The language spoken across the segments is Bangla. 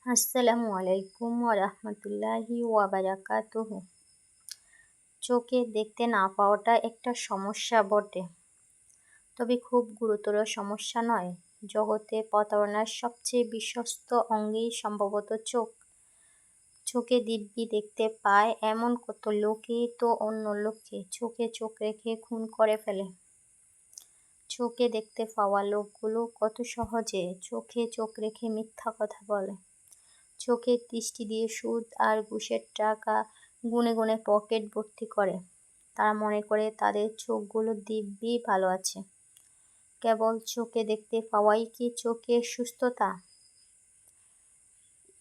আসসালামু আলাইকুম ওয়া রাহমাতুল্লাহি ওয়া বারাকাতুহু। চোখে দেখতে না পাওয়াটা একটা সমস্যা বটে, তবে খুব গুরুতর সমস্যা নয়। জগতে প্রতারণার সবচেয়ে বিশ্বস্ত অঙ্গই সম্ভবত চোখ। চোখে দিব্যি দেখতে পায় এমন কত লোকই তো অন্য লোককে চোখে চোখ রেখে খুন করে ফেলে। চোখে দেখতে পাওয়া লোকগুলো কত সহজে চোখে চোখ রেখে মিথ্যা কথা বলে। চোখের দৃষ্টি দিয়ে সুদ আর ঘুষের টাকা গুনে গুনে পকেট ভর্তি করে। তারা মনে করে তাদের চোখগুলো দিব্যি ভালো আছে। কেবল চোখে দেখতে পাওয়াই কি চোখের সুস্থতা?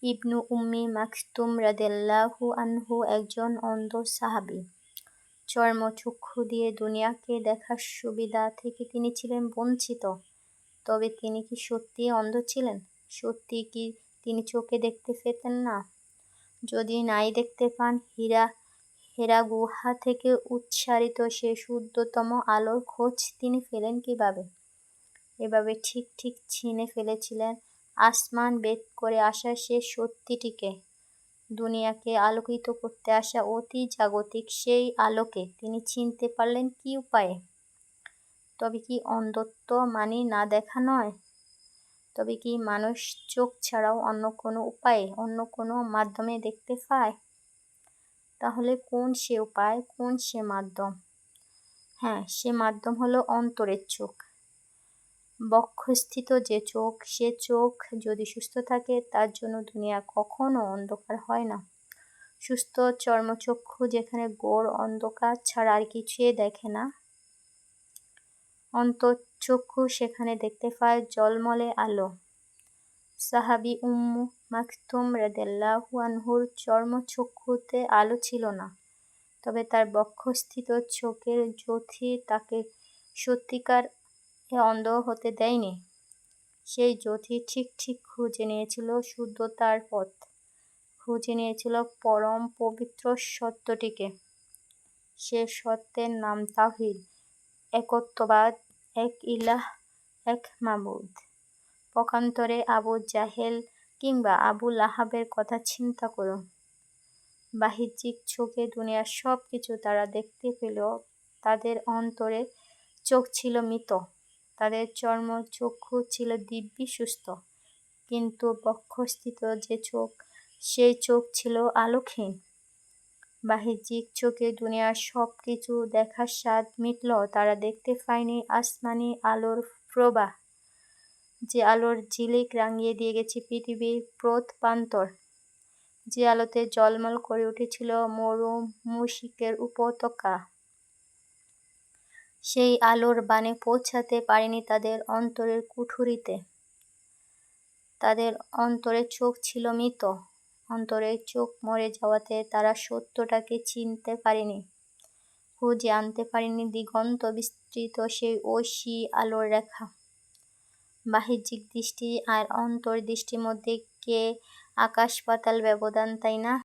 ইবনু উম্মি মাকতুম রাদিয়াল্লাহু আনহু একজন অন্ধ সাহাবী। চর্মচক্ষু দিয়ে দুনিয়াকে দেখার সুবিধা থেকে তিনি ছিলেন বঞ্চিত। তবে তিনি কি সত্যিই অন্ধ ছিলেন? সত্যি কি তিনি চোখে দেখতে পেতেন না? যদি নাই দেখতে পান, হেরা গুহা থেকে উৎসারিত সে শুদ্ধতম আলোর খোঁজ তিনি পেলেন কিভাবে? এভাবে ঠিক ঠিক চিনে ফেলেছিলেন আসমান ভেদ করে আসা সে সত্যিটিকে। দুনিয়াকে আলোকিত করতে আসা অতি জাগতিক সেই আলোকে তিনি চিনতে পারলেন কি উপায়ে? তবে কি অন্ধত্ব মানে না দেখা নয়? তবে কি মানুষ চোখ ছাড়াও অন্য কোনো উপায়ে, অন্য কোনো মাধ্যমে দেখতে পায়? তাহলে কোন সে উপায়, কোন সে মাধ্যম? হ্যাঁ, সে মাধ্যম হলো অন্তরের চোখ। বক্ষস্থিত যে চোখ, সে চোখ যদি সুস্থ থাকে তার জন্য দুনিয়া কখনো অন্ধকার হয় না। সুস্থ চর্মচক্ষু যেখানে ঘোর অন্ধকার ছাড়া আর কিছুই দেখে না, অন্তরচক্ষু সেখানে দেখতে পায় ঝলমলে আলো। সাহাবী উম্মু মাকতুম রাদিয়াল্লাহু আনহুর চর্মচক্ষুতে আলো ছিল না, তবে তার বক্ষস্থিত চোখের জ্যোতি তাকে সত্যিকার অন্ধ হতে দেয়নি। সেই জ্যোতি ঠিক ঠিক খুঁজে নিয়েছিল শুদ্ধতার পথ, খুঁজে নিয়েছিল পরম পবিত্র সত্যটিকে। সে সত্যের নাম তাওহীদ, একত্ববাদ, এক ইলাহ, এক মাবুদ। পক্ষান্তরে আবু জাহেল কিংবা আবু লাহাবের কথা চিন্তা করুন। বাহ্যিক চোখে দুনিয়ার সব কিছু তারা দেখতে পেলেও তাদের অন্তরের চোখ ছিল মৃত। তাদের চর্মচক্ষু ছিল দিব্যি সুস্থ, কিন্তু বক্ষস্থিত যে চোখ, সেই চোখ ছিল আলোকহীন। বাহ্যিক চোখে দুনিয়ার সব কিছু দেখার স্বাদ মিটলেও তারা দেখতে পায়নি আসমানি আলোর প্রবাহ, যে আলোর ঝিলিক রাঙিয়ে দিয়ে গেছে পৃথিবীর প্রত্যন্ত, যে আলোতে ঝলমল করে উঠেছিল মরু মুশরিকের উপত্যকা। সেই আলোর বাণী পৌঁছাতে পারেনি তাদের অন্তরের কুঠুরিতে। তাদের অন্তরের চোখ ছিল মৃত। অন্তরের চোখ মরে যাওয়াতে তারা সত্যটাকে চিনতে পারেনি, খুঁজে আনতে পারেনি দিগন্ত বিস্তৃত সেই ঐশী আলোর রেখা। বাহ্যিক দৃষ্টি আর অন্তর্দৃষ্টির মধ্যে কে আকাশ পাতাল ব্যবধান, তাই না?